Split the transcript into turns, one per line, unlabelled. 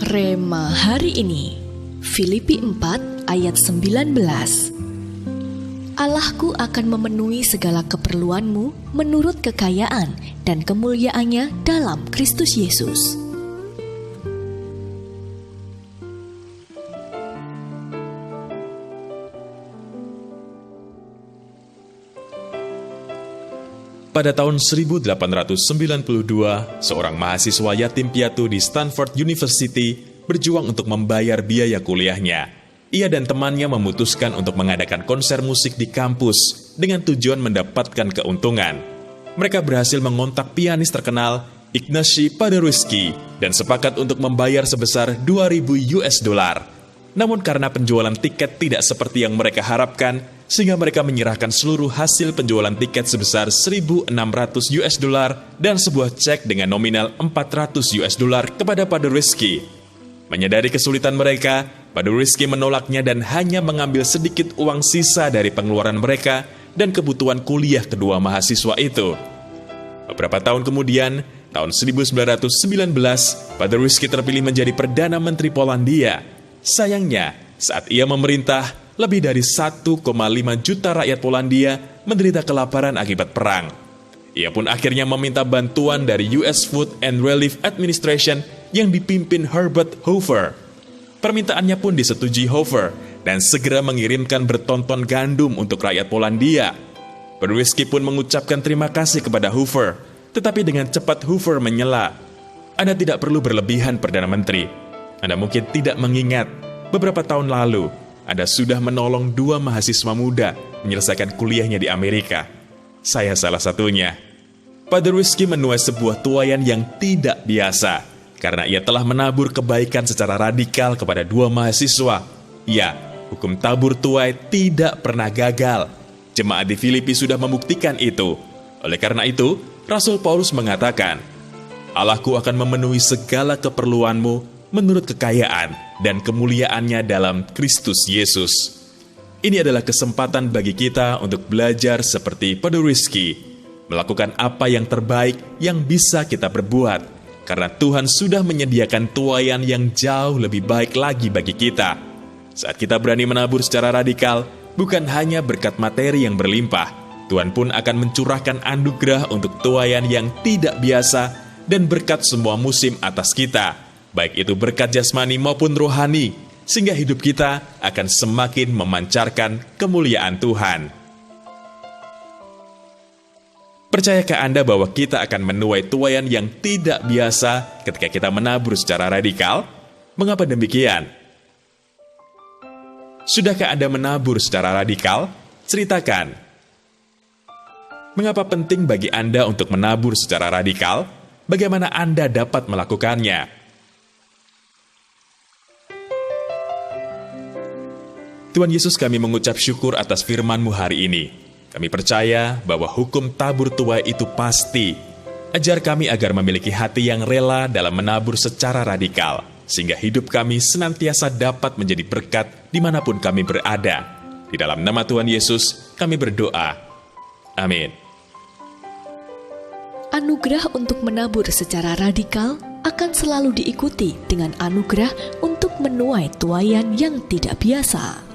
Rema hari ini, Filipi 4 ayat 19. Allahku akan memenuhi segala keperluanmu menurut kekayaan dan kemuliaannya dalam Kristus Yesus.
Pada tahun 1892, seorang mahasiswa yatim piatu di Stanford University berjuang untuk membayar biaya kuliahnya. Ia dan temannya memutuskan untuk mengadakan konser musik di kampus dengan tujuan mendapatkan keuntungan. Mereka berhasil mengontak pianis terkenal Ignacy Paderewski dan sepakat untuk membayar sebesar $2,000. Namun karena penjualan tiket tidak seperti yang mereka harapkan, sehingga mereka menyerahkan seluruh hasil penjualan tiket sebesar $1.600 dan sebuah cek dengan nominal $400 kepada Paderewski. Menyadari kesulitan mereka, Paderewski menolaknya dan hanya mengambil sedikit uang sisa dari pengeluaran mereka dan kebutuhan kuliah kedua mahasiswa itu. Beberapa tahun kemudian, tahun 1919, Paderewski terpilih menjadi Perdana Menteri Polandia. Sayangnya, saat ia memerintah, lebih dari 1,5 juta rakyat Polandia menderita kelaparan akibat perang. Ia pun akhirnya meminta bantuan dari US Food and Relief Administration yang dipimpin Herbert Hoover. Permintaannya pun disetujui Hoover dan segera mengirimkan bertonton gandum untuk rakyat Polandia. Paderewski pun mengucapkan terima kasih kepada Hoover, tetapi dengan cepat Hoover menyela, "Anda tidak perlu berlebihan, Perdana Menteri. Anda mungkin tidak mengingat, beberapa tahun lalu, Anda sudah menolong 2 mahasiswa muda menyelesaikan kuliahnya di Amerika. Saya salah satunya." Paderewski menuai sebuah tuaian yang tidak biasa, karena ia telah menabur kebaikan secara radikal kepada 2 mahasiswa. Ya, hukum tabur tuai tidak pernah gagal. Jemaat di Filipi sudah membuktikan itu. Oleh karena itu, Rasul Paulus mengatakan, "Allahku akan memenuhi segala keperluanmu menurut kekayaan dan kemuliaannya dalam Kristus Yesus." Ini adalah kesempatan bagi kita untuk belajar seperti Paderewski, melakukan apa yang terbaik yang bisa kita perbuat, karena Tuhan sudah menyediakan tuaian yang jauh lebih baik lagi bagi kita. Saat kita berani menabur secara radikal, bukan hanya berkat materi yang berlimpah, Tuhan pun akan mencurahkan anugerah untuk tuaian yang tidak biasa dan berkat semua musim atas kita, baik itu berkat jasmani maupun rohani, sehingga hidup kita akan semakin memancarkan kemuliaan Tuhan. Percayakah Anda bahwa kita akan menuai tuaian yang tidak biasa ketika kita menabur secara radikal? Mengapa demikian? Sudahkah Anda menabur secara radikal? Ceritakan. Mengapa penting bagi Anda untuk menabur secara radikal? Bagaimana Anda dapat melakukannya? Tuhan Yesus, kami mengucap syukur atas firman-Mu hari ini. Kami percaya bahwa hukum tabur tuai itu pasti. Ajar kami agar memiliki hati yang rela dalam menabur secara radikal, sehingga hidup kami senantiasa dapat menjadi berkat dimanapun kami berada. Di dalam nama Tuhan Yesus, kami berdoa. Amin.
Anugerah untuk menabur secara radikal akan selalu diikuti dengan anugerah untuk menuai tuaian yang tidak biasa.